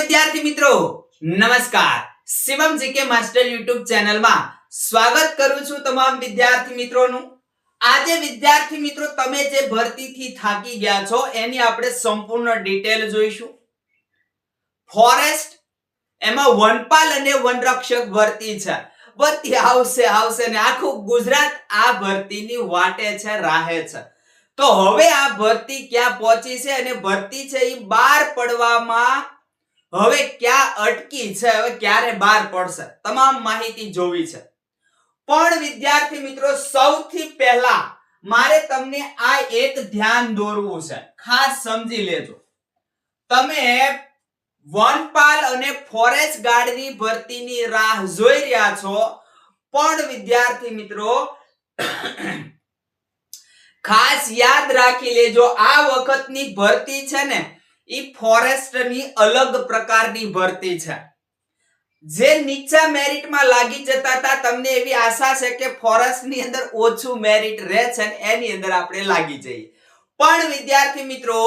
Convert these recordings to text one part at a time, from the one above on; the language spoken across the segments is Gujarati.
વિદ્યાર્થી મિત્રો નમસ્કાર Shivam GK master YouTube channel માં સ્વાગત કરું છું તમામ વિદ્યાર્થી મિત્રોનું। આજે વિદ્યાર્થી મિત્રો તમે જે ભરતીથી થાકી ગયા છો એની આપણે સંપૂર્ણ ડિટેલ જોઈશું। ફોરેસ્ટ એમાં વનપાલ અને વનરક્ષક ભરતી છે, ભરતી આવશે ને આખું ગુજરાત આ ભરતીની વાટે છે, રાહે છે। તો હવે આ ભરતી ક્યાં પહોંચી છે અને ભરતી છે એ બહાર પડવામાં હવે ક્યાં અટકી છે, હવે ક્યારે બહાર પડશે, તમામ માહિતી જોવી છે। પણ વિદ્યાર્થી મિત્રો સૌથી પહેલા મારે તમને આ એક ધ્યાન દોરવું છે, ખાસ સમજી લેજો। તમે વનપાલ અને ફોરેસ્ટ ગાર્ડની ભરતીની રાહ જોઈ રહ્યા છો, પણ વિદ્યાર્થી મિત્રો ખાસ યાદ રાખી લેજો આ વખતની ભરતી છે ને ઈ ફોરેસ્ટની અલગ પ્રકારની ભરતી છે। જે નીચા મેરિટમાં લાગી જતા હતા તમને એવી આશા છે કે ફોરેસ્ટની અંદર ઓછું મેરિટ રહે છે ને એની અંદર આપણે લાગી જઈએ। પણ વિદ્યાર્થી મિત્રો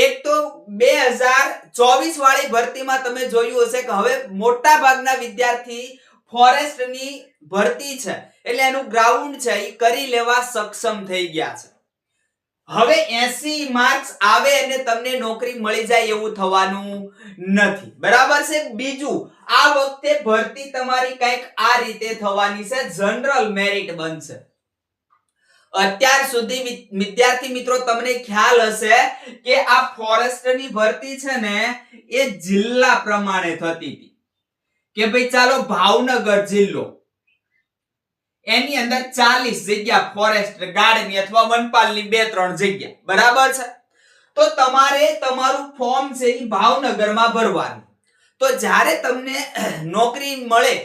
એક તો 2024 વાળી ભરતીમાં તમે જોયું હશે કે હવે મોટા ભાગના વિદ્યાર્થી ફોરેસ્ટની ભરતી છે એટલે એનું ગ્રાઉન્ડ છે એ કરી લેવા સક્ષમ થઈ ગયા છે। હવે 80 માર્ક્સ આવે અને તમને નોકરી મળી જાય એવું થવાનું નથી, બરાબર છે। બીજું આ વખતે ભરતી તમારી કંઈક આ રીતે થવાની છે, જનરલ મેરિટ બનશે। અત્યાર સુધી વિદ્યાર્થી મિત્રો તમને ખ્યાલ હશે કે આ ફોરેસ્ટની ભરતી છે ને એ જિલ્લા પ્રમાણે થતી હતી કે ભાઈ ચાલો ભાવનગર જિલ્લો એની અંદર 40 જગ્યા ફોરેસ્ટ ગાર્ડની અથવા વનપાલની 2-3 જગ્યા, બરાબર છે। તો તમારે તમારું ફોર્મ છે એ ભાવનગરમાં ભરવાનું। તો જ્યારે તમને નોકરી મળે,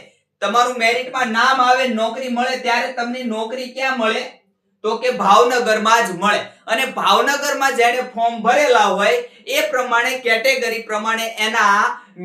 તમારું મેરિટમાં નામ આવે, નોકરી મળે ત્યારે તમને નોકરી ક્યાં મળે તો કે ભાવનગરમાં જ મળે। અને ભાવનગરમાં જેણે ફોર્મ ભરેલા હોય એ પ્રમાણે કેટેગરી પ્રમાણે એના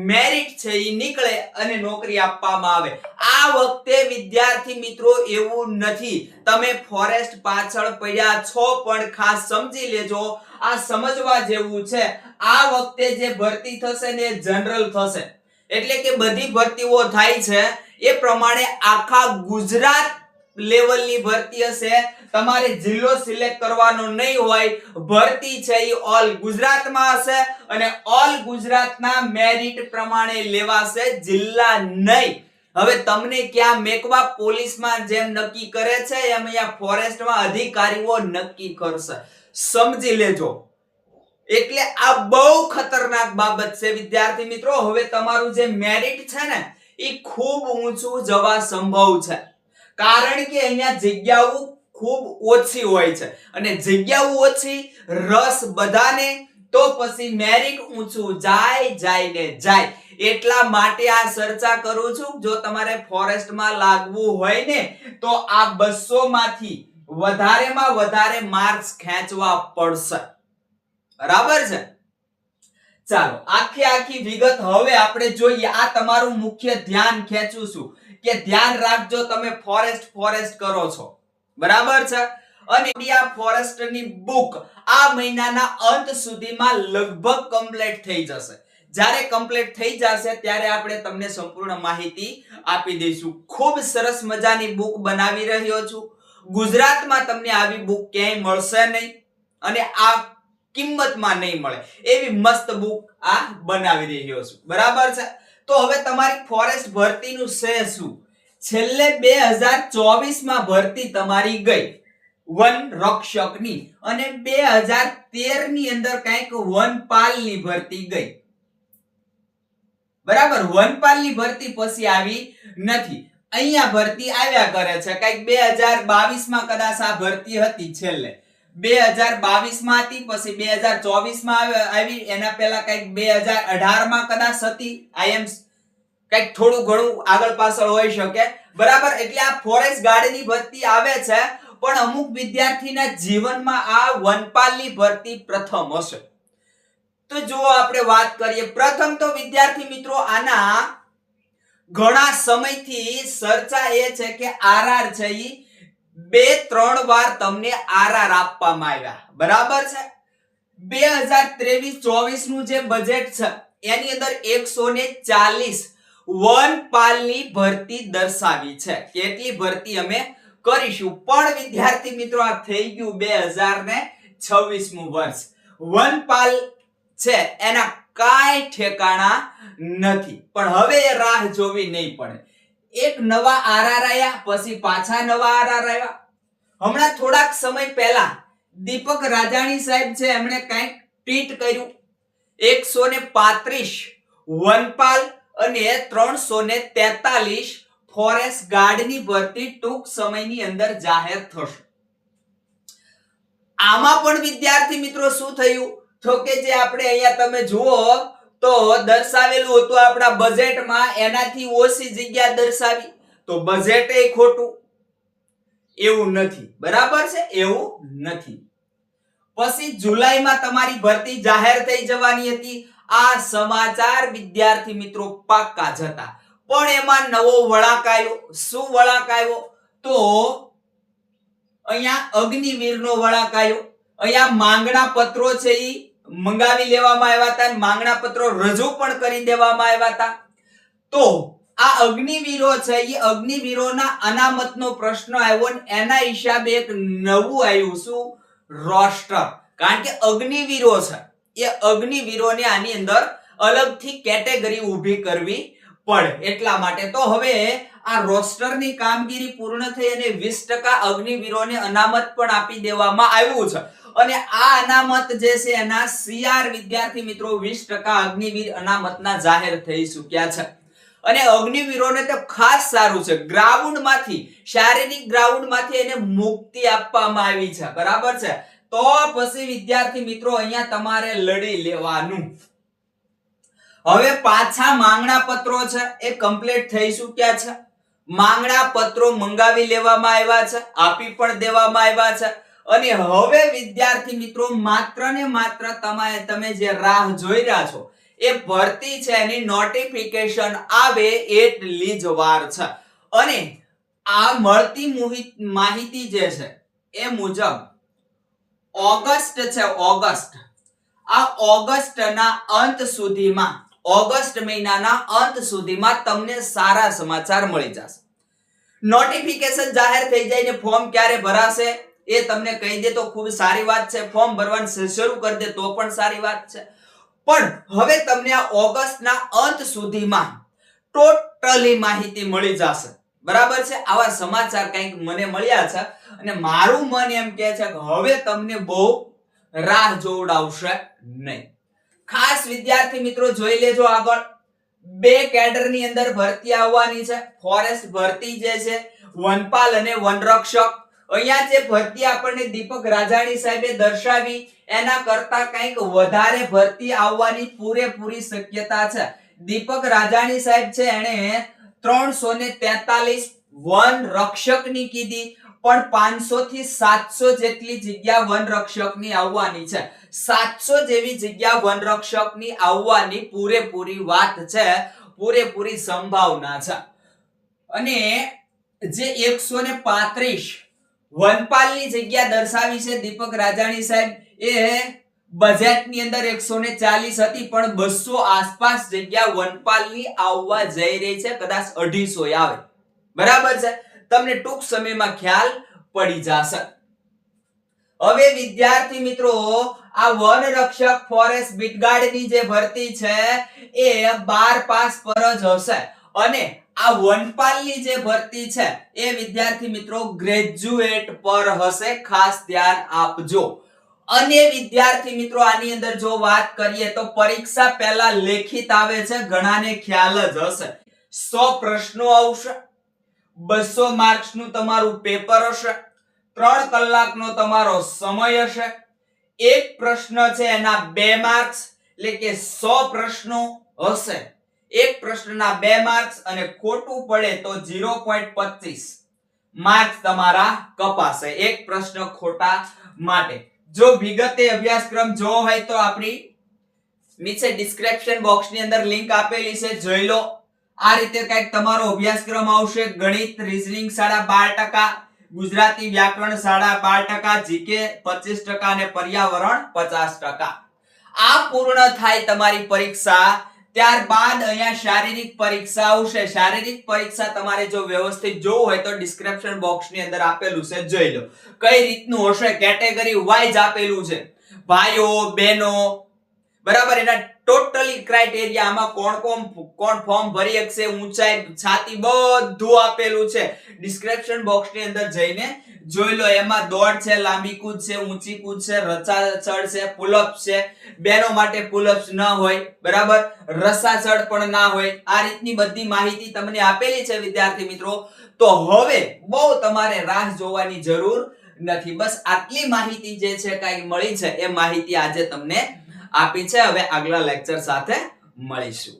મેરિટ છે એ નીકળે અને નોકરી આપવામાં આવે। આ વખતે વિદ્યાર્થી મિત્રો એવું નથી, તમે ફોરેસ્ટ પાછળ પડ્યા છો, પણ ખાસ સમજી લેજો આ સમજવા જેવું છે। આ વખતે જે ભરતી થશે ને એ જનરલ થશે, એટલે કે બધી ભરતીઓ થાય છે એ પ્રમાણે આખા ગુજરાત લેવલની ભરતી હશે। તમારે જિલ્લો સિલેક્ટ કરવાનો નહીં હોય, ભરતી છે એ ઓલ ગુજરાતમાં હશે અને ઓલ ગુજરાતના મેરિટ પ્રમાણે લેવાશે, જિલ્લા નહીં। હવે તમને ક્યાં મેકવા પોલીસમાં જેમ નક્કી કરે છે એમ અહીંયા ફોરેસ્ટમાં અધિકારીઓ નક્કી કરશે, સમજી લેજો। એટલે આ બહુ ખતરનાક બાબત છે વિદ્યાર્થી મિત્રો। હવે તમારું જે મેરિટ છે ને એ ખૂબ ઊંચું જવા સંભવ છે, કારણ કે અહીંયા જગ્યાઓ ખૂબ ઓછી હોય છે અને જગ્યાઓ ઓછી, રસ બધાને, તો પછી મેરિટ ઊંચું જાય ને જાય। એટલા માટે આ ચર્ચા કરું છું, જો તમારે ફોરેસ્ટમાં લાગવું હોય ને તો આ 200 માંથી વધારેમાં વધારે માર્ક્સ ખેંચવા પડશે, બરાબર છે। ચાલો આખી વિગત હવે આપણે જોઈએ। આ તમારું મુખ્ય ધ્યાન ખેંચું છું કે ધ્યાન રાખજો, તમે ફોરેસ્ટ કરો છો, બરાબર છે। અને આ ફોરેસ્ટની બુક આ મહિનાના અંત સુધીમાં લગભગ કમ્પ્લીટ થઈ જશે। જ્યારે કમ્પ્લીટ થઈ જશે ત્યારે આપણે તમને સંપૂર્ણ માહિતી આપી દઈશું। ખૂબ સરસ મજાની બુક બનાવી રહ્યો છું, ગુજરાતમાં તમને આવી બુક ક્યાંય મળશે નહીં અને આ કિંમતમાં નહીં મળે એવી મસ્ત બુક આ બનાવી રહ્યો છું, બરાબર છે। તો હવે તમારી ફોરેસ્ટ ભરતીનું છે શું, છેલ્લે 2024 માં ભરતી તમારી ગઈ વન રક્ષકની અને 2013 ની અંદર કંઈક વનપાલની ભરતી ગઈ, બરાબર। વનપાલની ભરતી પછી આવી નથી, અહીંયા ભરતી આવ્યા કરે છે। કંઈક 2022 માં કદાચ આ ભરતી હતી, છેલ્લે 2022 માં હતી, પછી 2024 માં આવી, એના પહેલા કંઈક 2018 માં કદાચ હતી। કંઈક થોડું ઘણું આગળ પાછળ હોઈ શકે, બરાબર। એટલે આ ફોરેસ્ટ ગાર્ડની ભરતી આવે છે, પણ અમુક વિદ્યાર્થીના જીવનમાં આ વનપાલની ભરતી પ્રથમ હશે। તો જો આપણે વાત કરીએ, પ્રથમ તો વિદ્યાર્થી મિત્રો આના ઘણા સમયથી ચર્ચા એ છે કે આરઆર છે ઈ 2-3 વાર તમને આરઆર આપવામાં આવ્યા, બરાબર છે। 2023-24 નું જે બજેટ છે એની અંદર 140 વનપાલની ભરતી દર્શાવી છે. કેટલી ભરતી અમે કરીશું? પણ વિદ્યાર્થી મિત્રો આ થઈ ગયું 2026મું વર્ષ. વનપાલ છે એના કાંઈ ઠેકાણા નથી. પણ હવે એ રાહ જોવી નહીં પડે. એક નવા આરઆર આયા, પછી પાછા નવા આરઆર આવ્યા. હમણાં થોડાક સમય પહેલા દીપક રાજાણી સાહેબ છે એમણે કંઈક ટ્વીટ કર્યું. 135 વનપાલ અને 343 ફોરેસ્ટ ગાર્ડની ભરતી ટૂંક સમયની અંદર જાહેર થશે. આમાં પણ વિદ્યાર્થી મિત્રો શું થયું તો કે જે આપણે અહીંયા તમે જુઓ તો દર્શાવેલું હતું આપણા બજેટમાં એનાથી ઓછી જગ્યા દર્શાવી, તો બજેટ એ ખોટું. એવું નથી, બરાબર છે, એવું નથી. પછી જુલાઈમાં તમારી ભરતી જાહેર થઈ જવાની હતી. આ સમાચાર વિદ્યાર્થી મિત્રો પાક્કા જ હતા. પણ એમાં નવો વળાંક આવ્યો. શું વળાંક આવ્યો? તો અહીંયા અગ્નિવીરનો વળાંક આવ્યો. અહીંયા માંગણા પત્રો છે ઈ મંગાવી લેવામાં આવ્યા હતા અને માંગણા પત્રો રજૂ પણ કરી દેવામાં આવ્યા હતા. તો આ અગ્નિવીરો છે એ અગ્નિવીરોના અનામતનો પ્રશ્ન આવ્યો ને એના હિસાબે એક નવું આવ્યું. શું? રોસ્ટર. કારણ કે અગ્નિવીરો છે એ અગ્નિવીરોને આની અંદર અલગથી કેટેગરી ઊભી કરવી પડે એટલા માટે. તો હવે આ રોસ્ટરની કામગીરી પૂર્ણ થઈ અને 20% અગ્નિવીરોને અનામત પણ આપી દેવામાં આવ્યું છે. અને આ અનામત જે છે એના સીઆર વિદ્યાર્થી મિત્રો 20% અગ્નિવીર અનામતના જાહેર થઈ ચૂક્યા છે. અને અગ્નિવીરોને તો ખાસ સારું છે, ગ્રાઉન્ડમાંથી, શારીરિક ગ્રાઉન્ડમાંથી એને મુક્તિ આપવામાં આવી છે. બરાબર છે. તો પછી વિદ્યાર્થી મિત્રો અહીંયા તમારે લડી લેવાનું. હવે પાછા માંગણા પત્રો છે એ કમ્પ્લીટ થઈ ચૂક્યા છે. માંગણા પત્રો મંગાવી લેવામાં આવ્યા છે, આપી પણ દેવામાં આવ્યા છે. અને હવે વિદ્યાર્થી મિત્રો માત્ર ને માત્ર તમે જે રાહ જોઈ રહ્યા છો એ ભરતી છે એની નોટિફિકેશન આવે એટલી જ વાર છે. અને આ મળતી માહિતી જે છે એ મુજબ ઓગસ્ટ છે, ઓગસ્ટ, આ ઓગસ્ટના અંત સુધીમાં, ઓગસ્ટ મહિનાના અંત સુધીમાં તમને સારા સમાચાર મળી જશે. નોટિફિકેશન જાહેર થઈ જાય ને ફોર્મ ક્યારે ભરાશે એ તમને કહી દે તો ખૂબ સારી વાત છે. ફોર્મ ભરવાનું શરૂ કરી દે તો પણ સારી વાત છે. પણ હવે તમને આ ઓગસ્ટના અંત સુધીમાં ટોટલી માહિતી મળી જશે. બરાબર છે. આવા સમાચાર કંઈક મને મળ્યા છે અને મારું મન એમ કહે છે કે હવે તમને બહુ રાહ જોવડાવશે નહીં. ખાસ વિદ્યાર્થી મિત્રો જોઈ લેજો આગળ 2 કેડરની અંદર ભરતી આવવાની છે. ફોરેસ્ટ ભરતી જે છે વનપાલ અને વનરક્ષક. અહીંયા જે ભરતી આપણને દીપક રાજાણી સાહેબે દર્શાવી એના કરતા કંઈક વધારે ભરતી આવવાની પૂરેપૂરી શક્યતા છે. દીપક રાજાણી સાહેબ છે એણે 343 વન રક્ષકની કીધી, પણ 500 થી 700 જેટલી જગ્યા વન રક્ષકની આવવાની છે. 700 જેવી જગ્યા વન રક્ષકની આવવાની પૂરેપૂરી વાત છે, પૂરેપૂરી સંભાવના છે. અને જે 135 વનપાલની જગ્યા દર્શાવી છે દીપક રાજાણી સાહેબ એ બજેટની અંદર 140 હતી, પણ 200 આસપાસ જગ્યા વનપાલની આવવા જઈ રહી છે. કદાચ 250 આવે. બરાબર છે. તમને ટૂંક સમયમાં ખ્યાલ પડી જશે. હવે વિદ્યાર્થી મિત્રો આ વન રક્ષક ફોરેસ્ટ બીટગાર્ડની જે ભરતી છે એ 12 પાસ પર જ હશે. અને આ વનપાલની જે ભરતી છે એ વિદ્યાર્થી મિત્રો ગ્રેજ્યુએટ પર હશે. ખાસ ધ્યાન આપજો. અને વિદ્યાર્થી મિત્રો આની અંદર જો વાત કરીએ તો પરીક્ષા પહેલા લેખિત આવે છે. ઘણાને ખ્યાલ જ હશે. 100 પ્રશ્નો આવશે, 200 માર્ક્સનું તમારું પેપર હશે, 3 કલાકનો તમારો સમય હશે. એક પ્રશ્ન છે એના 2 માર્ક્સ, એટલે કે 100 પ્રશ્નો હશે. એક પ્રશ્નના 2 માર્ક્સ અને ખોટું પડે તો 0.25 માર્ક્સ તમારા કપાશે એક પ્રશ્ન ખોટા માટે. જો વિગતે અભ્યાસક્રમ જોવો હોય તો આપણી નીચે ડિસ્ક્રિપ્શન બોક્સની અંદર લિંક આપેલી છે, જોઈ લો. આ રીતે કંઈક તમારો અભ્યાસક્રમ આવશે. ગણિત રીઝનિંગ 12.5%, ગુજરાતી વ્યાકરણ 12.5%, જીકે 25% અને પર્યાવરણ 50%. આ પૂર્ણ થાય તમારી પરીક્ષા, ત્યારબાદ અહીંયા શારીરિક પરીક્ષા આવશે. શારીરિક પરીક્ષા તમારે જો વ્યવસ્થિત જોવું હોય તો ડિસ્ક્રિપ્શન બોક્સની અંદર આપેલું છે, જોઈ લો. કઈ રીતનું હશે, કેટેગરી વાઇઝ આપેલું છે. ભાઈઓ બહેનો, બરાબર, એના ટોટલી ક્રાઇટેરિયા, આમાં કોણ ફોર્મ ભરી શકશે, ઊંચાઈ, છાતી, બધું આપેલું છે. ડિસ્ક્રિપ્શન બોક્સની અંદર જઈને જોઈ લો. એમાં દોડ છે, લાંબી કૂદ છે, ઊંચી કૂદ છે, રસાચડ છે, પુલઅપ છે. બેનો માટે પુલઅપ્સ ન હોય, બરાબર, રસાચડ પણ ના હોય. આ રીતની બધી માહિતી તમને આપેલી છે વિદ્યાર્થી મિત્રો. તો હવે બહુ તમારે રાહ જોવાની જરૂર નથી. બસ આટલી માહિતી જે છે કઈ મળી છે, એ માહિતી આજે તમને આપી છે. હવે આગલા લેક્ચર સાથે મળીશું.